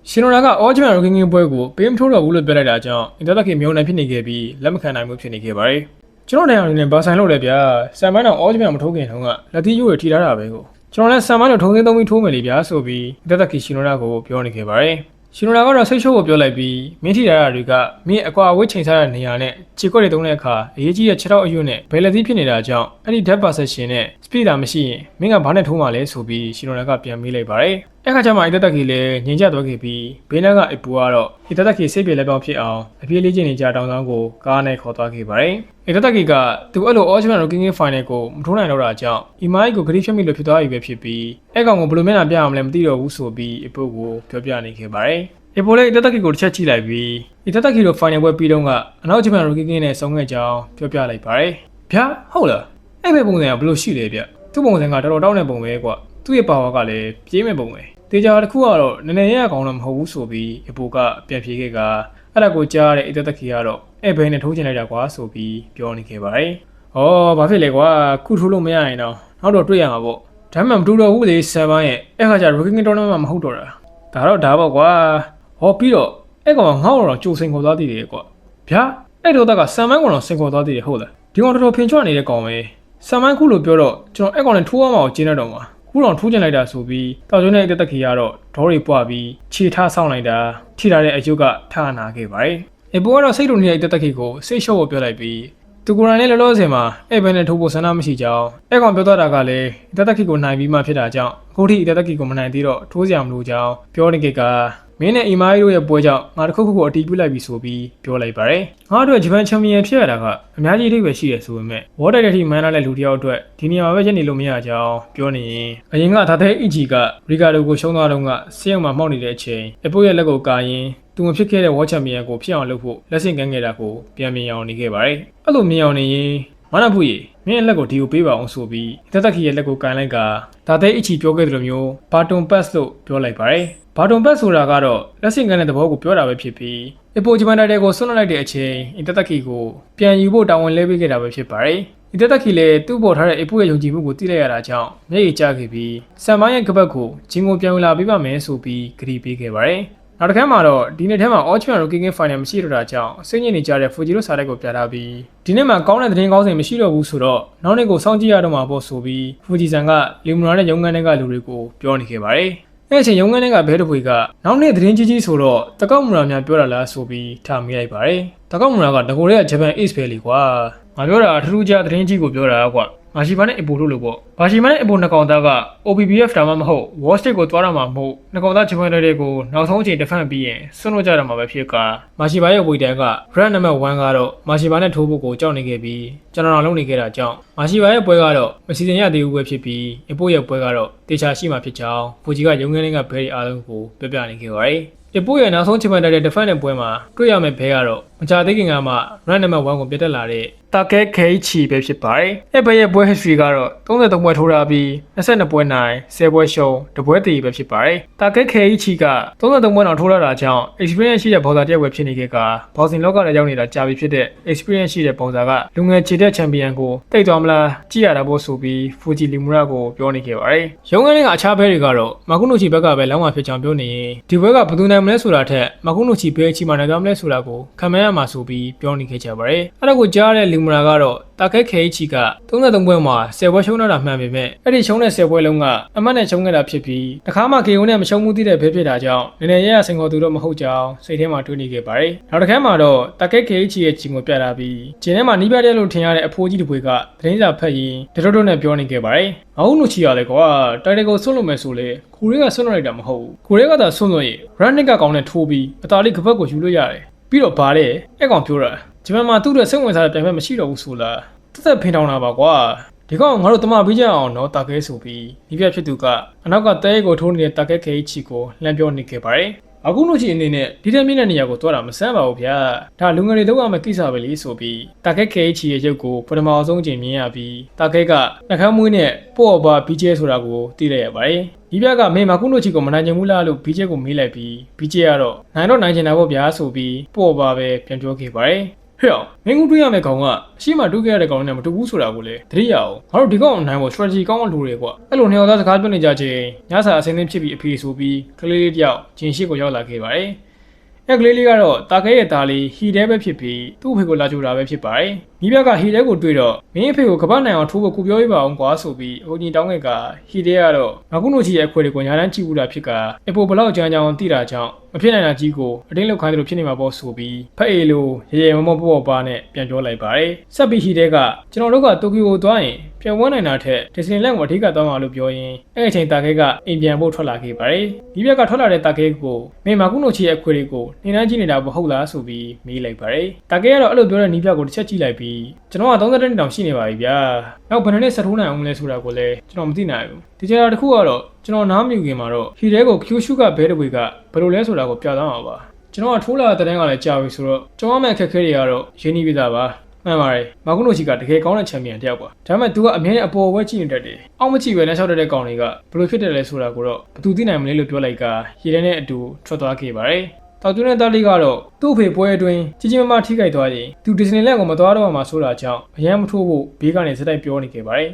ရှင်တော်ကအော်ဂျမန်ရိုကင်းပွဲကိုပေးမထိုးတော့ဘူးလို့ပြောလိုက်တာကြောင့်အင်တာနက်ကြီးမျိုးနိုင်ဖြစ်နေခဲ့ပြီးလက်မခံနိုင်မှုဖြစ်နေခဲ့ပါတယ်ကျွန်တော်နိုင်ငံနဲ့ဘာဆိုင်လို့လဲဗျာဆမ်မိုင်းတော့အော်ဂျမန်မထိုးခင်တုန်းကလက်သီးရိုးရထိထားတာပဲကိုကျွန်တော်လည်းဆမ်မိုင်းတော့ထုံးသိမ်းသုံးပြီးထိုးမယ်လေဗျာဆိုပြီးအင်တာနက်ကြီးရှင်တော်ကိုပြောနေခဲ့ပါတယ်ရှင်တော်ကတော့ဆိတ်ရှိုးကိုပြောလိုက်ပြီးမင်းထိထားတာတွေကမင်းအကွာအဝေးချိန်ထားတဲ့နေရာနဲ့ခြေခွက်တွေတုံးတဲ့အခါအရေးကြီးတဲ့ခြေထောက်အယွတ်နဲ့ဘယ်လက်သီးဖြစ်နေတာကြောင့်အဲ့ဒီ depth perception နဲ့ speed တာမရှိရင်မင်းကဘာနဲ့ထိုးမှလဲဆိုပြီးရှင်တော်ကပြန်မေးလိုက်ပါတယ်အခါကျမှအင်တာနက်ကြီးလည်းငြိမ်ကျသွားခဲ့ပြီးဘေးနားကအပူကတော့အင်တာနက်ကြီးစိတ်ပြေလက်ပေါင်းဖြစ်အောင်အပြေးလေးချင်းနေကြတောင်းတောင်းကိုကားနဲ့ခေါ်သွားခဲ့ပါတယ်အင်တာနက်ကြီးကသူအဲ့လိုအော်ဂျမန်ရိုကင်းဖိုင်နယ်ကိုမထိုးနိုင်တော့တာကြောင့်အီမိုင်းကိုဂရိဖြတ်မိလို့ဖြစ်သွားပြီပဲဖြစ်ပြီးအဲ့ကောင်ကိုဘယ်လိုမျက်နှာပြအောင်လဲမသိတော့ဘူးဆိုပြီးအပုတ်ကိုပြောပြနေခဲ့ပါတယ်အပေါ်လည်းအင်တာနက်ကြီးကိုတစ်ချက်ကြည့်လိုက်ပြီးအင်တာနက်ကြီးတို့ဖိုင်နယ်ပွဲပြီးတော့ကအနောက်ဂျမန်ရိုကင်းနဲ့ဆုံးခဲ့ကြောင်းပြောပြလိုက်ပါတယ်ဗျာဟုတ်လားအဲ့ဘယ်ပုံစံကဘယ်လိုရှိလဲဗျသူ့ပုံစံကတော်တော်တောင်းတဲ့ပုံပဲကွာသူ့ရဲ့ပါဝါကလည်းပြေးမဲ့ပုံပဲတေချာတစ်ခုကတော့နည်းနည်းရအောင်တော့မဟုတ်ဘူးဆိုပြီးအပိုကပြန်ပြေးခဲ့ကအဲ့ဒါကိုကြားတဲ့အင်တာနက်ကြီးကတော့အဲ့ဘဲနဲ့ထိုးချင်လိုက်တာကွာဆိုပြီးပြောနေခဲ့ပါတယ်။ဩဘာဖြစ်လဲကွာခုထိုးလို့မရရင်တော့နောက်တော့တွေ့ရမှာပေါ့။ဒါမှမတူတော့ဘူးလေ7ပိုင်းရဲ့အဲ့ခါကျ Rocking Tournament မှာမဟုတ်တော့တာ။ဒါတော့ဒါပေါ့ကွာ။ဟောပြီးတော့အဲ့ကောင်ကငေါ့တော့ကြိုစိန်ခေါ်သွားသေးတယ်ကွာ။ဗျာအဲ့တော့က7ပိုင်းကတော့စိန်ခေါ်သွားသေးတယ်ဟုတ်လား။ဒီကောင်တော်တော်ဖင်ချွနေတဲ့ကောင်ပဲ။7ပိုင်းခုလို့ပြောတော့ကျွန်တော်အဲ့ကောင်နဲ့ထိုးရမှာကိုကျင်းနေတော့မှာ။ခုတော့ထိုးချင်လိုက်တာဆိုပြီးတောက်ကျုံးနဲ့တက်တက်ခီကတော့ဒေါ်ရီပွားပြီးခြေထားဆောင်လိုက်တာထိထားတဲ့အယုတ်ကထနာခဲ့ပါတယ်။အပေါ်ကတော့စိတ်လိုနေတဲ့တက်တက်ခီကိုစိတ်လျှော့ဖို့ပြောလိုက်ပြီးသူကိုယ်တိုင်လည်းလောလောဆယ်မှာအဲ့ဘဲနဲ့ထိုးဖို့ဆန္ဒမရှိကြောင်းအဲ့ကောင်ပြောသွားတာကလည်းတက်တက်ခီကိုနိုင်ပြီးမှဖြစ်တာကြောင့်အခုထိတက်တက်ခီကိုမနိုင်သေးတော့ထိုးစရာမလိုကြောင်းပြောနေကြကမင်းနဲ့အီမိုင်းတို့ရဲ့ပွဲကြောင့်ငါတခုခုကိုအတီးပြလိုက်ပြီဆိုပြီးပြောလိုက်ပါတယ်။ငါတို့ဂျပန်ချန်ပီယံဖြစ်ရတာကအများကြီးအထိပဲရှိရဆိုပေမဲ့ဝေါ်တိုက်တဲ့ထိမန်းလာတဲ့လူတယောက်အတွက်ဒီနေရာမှာပဲရက်နေလို့မရကြောင်းပြောနေရင်အရင်ကဒါတဲ့အီဂျီကရီကာဒိုကိုရှုံးသွားတော့ကဆေးရုံမှာမှောက်နေတဲ့အချိန်အပိုးရဲ့လက်ကိုကာရင်သူမဖြစ်ခဲ့တဲ့ဝေါ်ချန်ပီယံကိုဖြစ်အောင်လုပ်ဖို့လက်ဆင့်ကမ်းခဲ့တာကိုပြန်မြင်အောင်နေခဲ့ပါတယ်။အဲ့လိုမြင်အောင်နေရင်မနဖူကြီးမင်းလက်ကိုဒီကိုပေးပါအောင်ဆိုပြီးတက်တက်ခီရဲ့လက်ကိုကန်လိုက်ကဒါတဲ့အီဂျီပြောခဲ့သလိုမျိုးဘာတွန်ပတ်စ်လို့ပြောလိုက်ပါတယ်။ဘာတွန်ပတ်ဆိုတာကတော့လက်ဆင့်ကမ်းတဲ့သဘောကိုပြောတာပဲဖြစ်ပြီးအပိုဂျပန်တိုက်တဲ့ကိုဆွန့်လွတ်လိုက်တဲ့အချိန်အင်တာတက်ခီကိုပြန်ယူဖို့တာဝန်လဲပေးခဲ့တာပဲဖြစ်ပါတယ်။အင်တာတက်ခီလည်းသူ့ပေါ်ထားတဲ့အပိုရဲ့ယုံကြည်မှုကိုသိလိုက်ရတာကြောင့်မျက်ရည်ကျခဲ့ပြီးဆမ်မိုင်းရဲ့ကပတ်ကိုဂျင်းကိုပြန်လာပေးပါမယ်ဆိုပြီးကတိပေးခဲ့ပါတယ်။နောက်တစ်ခါမှာတော့ဒီနေ့ထဲမှာ Auction Ranking Final မရှိတော့တာကြောင့်စိတ်ညစ်နေကြတဲ့ Fujiro စာတိုက်ကိုပြထားပြီးဒီနေ့မှာကောင်းတဲ့သတင်းကောင်းစင်မရှိတော့ဘူးဆိုတော့နောက်နေ့ကိုစောင့်ကြည့်ရတော့မှာပေါ့ဆိုပြီး Fuji-san ကလီမူနာနဲ့ရုံးခန်းတွေကလူတွေကိုပြောနေခဲ့ပါတယ်။အဲ့အချိန်ရုံးခန်းတွေကဘဲတပွေကနောက်နေ့သတင်းကြီးကြီးဆိုတော့တကောက်မူရာများပြောတာလားဆိုပြီးထားမိလိုက်ပါတယ်။တကောက်မူရာကငကိုရဲကဂျပန် Ace ပဲလေကွာ။ငါပြောတာထထူးခြားသတင်းကြီးကိုပြောတာကွာ။မာရှီဘာနဲ့အပိုလို့လို့ပေါ့။မာရှီဘာနဲ့အပိုနှစ်ကောင်သားက OBBF ဒါမှမဟုတ် Wall Street ကိုသွားရမှာမဟုတ်နှစ်ကောင်သားဂျပန်တွေကိုနောက်ဆုံးအချိန်တဖန်ပြီးရင်ဆွန့်လွတ်ကြရမှာပဲဖြစ်ကမာရှီဘာရဲ့ဝေတန်က Brand Number 1ကတော့မာရှီဘာနဲ့ထိုးဖို့ကိုကြောက်နေခဲ့ပြီးကျွန်တော်လုံးနေခဲ့တာကြောင့်မာရှီဘာရဲ့ပွဲကတော့မစီစဉ်ရသေးဘူးပဲဖြစ်ပြီးအပိုရဲ့ပွဲကတော့တေချာရှိမှဖြစ်ကြောင်းဖူဂျီကရုံးခန်းတွေကဘဲရီအားလုံးကိုပြောပြနေခဲ့ပါတယ်။အပိုရဲ့နောက်ဆုံးဂျပန်တိုက်တဲ့ Defense နဲ့ပွဲမှာတွေ့ရမယ့်ဘဲကတော့မကြသေးခင်ကမှ Brand Number 1ကိုပြတ်တက်လာတဲ့တာကဲခဲချီပဲဖြစ်ပါတယ်။အဲ့ဘဲရဲ့ပွဲ history ကတော့33ပွဲထိုးထားပြီး22ပွဲနိုင်10ပွဲရှုံးတပွဲတည်ပဲဖြစ်ပါတယ်။တာကဲခဲချီက33ပွဲအောင်ထိုးလာတာကြောင့် experience ရှိတဲ့ဘော်စာတစ်ယောက်ပဲဖြစ်နေခဲ့ကဘော်စင်လောကထဲရောက်နေတာကြာပြီဖြစ်တဲ့ experience ရှိတဲ့ဘော်စာကလူငယ်ခြေတက်ချန်ပီယံကိုတိတ်သွားမလားကြည့်ရတာပေါ့ဆိုပြီး Fuji Limura ကိုပြောနေခဲ့ပါတယ်။ရုံးခန်းတွေကအခြားဘဲတွေကတော့မာကုနိုချီဘက်ကပဲလောင်းဝဖြစ်ကြောင်းပြောနေရင်ဒီဘက်ကဘယ်သူနိုင်မလဲဆိုတာထက်မာကုနိုချီဘဲချီမှနိုင်သွားမလဲဆိုတာကိုခံမှန်းရမှာဆိုပြီးပြောနေခဲ့ကြပါတယ်။အဲ့ဒါကိုကြားတဲ့ Limura ကတော့တာကဲခဲချီက33ပွဲမှာ10ပွဲရှုံးတာမှန်ပေမဲ့အဲ့ဒီရှုံးတဲ့10ပွဲလုံးကအမှတ်နဲ့ရှုံးခဲ့တာဖြစ်ပြီးတခါမှ KO နဲ့မရှုံးမှုသိတဲ့ဘဲဖြစ်တာကြောင့်နည်းနည်းရရစင်ခေါ်သူတော့မဟုတ်ကြောင်းစိတ်ထဲမှာတွေးနေခဲ့ပါတယ်။နောက်တစ်ခါမှာတော့တာကဲခဲချီရဲ့ဂျင်ကိုပြတာပြီးဂျင်ထဲမှာနီးပြတဲ့လို့ထင်ရတဲ့အဖိုးကြီးတစ်ပွေကသတင်းစာဖတ်ရင်းတတော်တော်နဲ့ပြောနေခဲ့ပါတယ်။ငါ့ဦးနုချီရတယ်ကွာတိုက်တယ်ကိုဆွတ်လို့မယ်ဆိုလေကိုရဲကဆွတ်လိုက်တာမဟုတ်ဘူး။ကိုရဲကသာဆွတ်လို့ရင် Running ကကောင်းနဲ့ထိုးပြီးအသာလေးကပတ်ကိုယူလို့ရတယ်။ပြီးတော့ဗာတဲ့အဲ့ကောင်ပြောတာဂျပန်မှာသူ့အတွက်စိတ်ဝင်စားတဲ့ပြိုင်ပွဲမရှိတော့ဘူးဆိုလားသက်ဖင်ထောင်တာပါကွာဒီကောင်ငါတို့တမပေးကြအောင်နော်တာကဲဆိုပြီးဒီပြဖြစ်သူကအနောက်ကတဲရီကိုထိုးနေတဲ့တာကဲခဲချီကိုလှမ်းပြောနေခဲ့ပါတယ်အခုလို့ချီအနေနဲ့ဒီတဲ့မြင့်တဲ့နေရာကိုသွားတာမဆန်းပါဘူးဗျာဒါလူငယ်တွေတော့မှကိစ္စပဲလေဆိုပြီးတာကဲခဲချီရဲ့ရုပ်ကိုပထမဆုံးချိန်မြင်ရပြီးတာကဲကနှာခမ်းမွေးနဲ့ပေါ့ပါ BJ ဆိုတာကိုသိလိုက်ရပါတယ်ဒီပြကမင်းမကုလို့ချီကိုမနိုင်ချင်ဘူးလားလို့ BJ ကိုမေးလိုက်ပြီး BJ ကတော့နိုင်တော့နိုင်ချင်တာပေါ့ဗျာဆိုပြီးပေါ့ပါပဲပြန်ပြောခဲ့ပါတယ် ဟဲ့အောင်မင်းကူတွေးရမယ့်ကောင်ကအရှိမတူးခဲ့ရတဲ့ကောင်နဲ့မတူဘူးဆိုတာကိုလေသတိရအောင်ငါတို့ဒီကောင်အနိုင်ဖို့ strategy ကောင်းအောင်လုပ်ရကွာအဲ့လိုနှစ်ယောက်သားစကားပြောနေကြချင်းညစာအစင်းသင်းဖြစ်ပြီးအဖေဆိုပြီးကလေးလေးတယောက်ဂျင်ရှိကိုရောက်လာခဲ့ပါတယ်အဲ့ကလေးလေးကတော့တာခဲရဲ့သားလေးဟီတဲပဲဖြစ်ပြီးသူ့အဖေကိုလာကြိုတာပဲဖြစ်ပါတယ်မိဘကဟီတဲကိုတွေ့တော့မင်းအဖေကိုကပတ်နိုင်အောင်ထိုးဖို့ကိုပြောပြပါအောင်ကွာဆိုပြီးအုံကြီးတောင်းခဲ့ကဟီတဲကတော့ငါကုနိုချီရဲ့အခွေတွေကိုညာတန်းကြည့်ဘူးတာဖြစ်ကအဖေဘလောက်ကြမ်းကြမ်းသိတာကြောင့်မဖြစ်နိုင်တာကြီးကိုအတင်းလောက်ခိုင်းတယ်လို့ဖြစ်နေမှာပေါ့ဆိုပြီးဖက်အေလိုရေရေမမောပေါ့ပါနဲ့ပြန်ပြောလိုက်ပါတယ်ဆက်ပြီးဟီတဲကကျွန်တော်တို့ကတိုကျိုကိုသွားရင်ပြန်ဝန်းနိုင်တာထက်ဒီစနီလန်ကိုအထီးကသွားမှာလို့ပြောရင်အဲ့အချိန်တာခဲကအိမ်ပြန်ဖို့ထွက်လာခဲ့ပါတယ်ဒီဘက်ကထွက်လာတဲ့တာခဲကိုမင်းမကုနိုချီရဲ့အခွေတွေကိုနေနှမ်းကြည့်နေတာပေါ့ဟုတ်လားဆိုပြီးမေးလိုက်ပါတယ်တာခဲကတော့အဲ့လိုပြောတဲ့နီးပြကိုတစ်ချက်ကြည့်လိုက်ပြီးကျွန်တော်က30နှစ်တောင်ရှိနေပါပြီဗျာနောက်ဘယ်နှစ်ဆက်ထိုးနိုင်အောင်လဲဆိုတာကိုလည်းကျွန်တော်မသိနိုင်ဘူးဒီကြတာတစ်ခုကတော့ကျွန်တော်နားမယူခင်မှာတော့ဟီတဲကို Q ရှုကဘဲတပွေကဘယ်လိုလဲဆိုတာကိုပြသမှာပါကျွန်တော်ကထိုးလာတဲ့တန်းကလည်းကြာပြီဆိုတော့ကျွန်တော်မှအခက်ခဲတွေကတော့ရင်းနှီးပြတာပါမှန်ပါတယ်မာကုနိုချီကတကယ်ကောင်းတဲ့ချန်ပီယံတစ်ယောက်ပါဒါပေမဲ့သူကအမြဲတမ်းအပေါ်ဝဲကြည့်နေတတ်တယ်အောက်မကြည့်ပဲလက်လျှောက်တဲ့ကောင်တွေကဘယ်လိုဖြစ်တယ်လဲဆိုတာကိုတော့ဘယ်သူသိနိုင်မလဲလို့ပြောလိုက်ကရေထဲနဲ့အတူထွက်သွားခဲ့ပါတယ်တောက်ကျွန်းတဲ့တားလေးကတော့သူ့အဖေပွဲအတွင်းကြီးကြီးမားမားထိခိုက်သွားရင်သူဒီဇနီလန်ကိုမသွားတော့မှဆိုတာကြောင့်အရန်မထိုးဖို့ဘေးကနေစက်တိုက်ပြောနေခဲ့ပါတယ်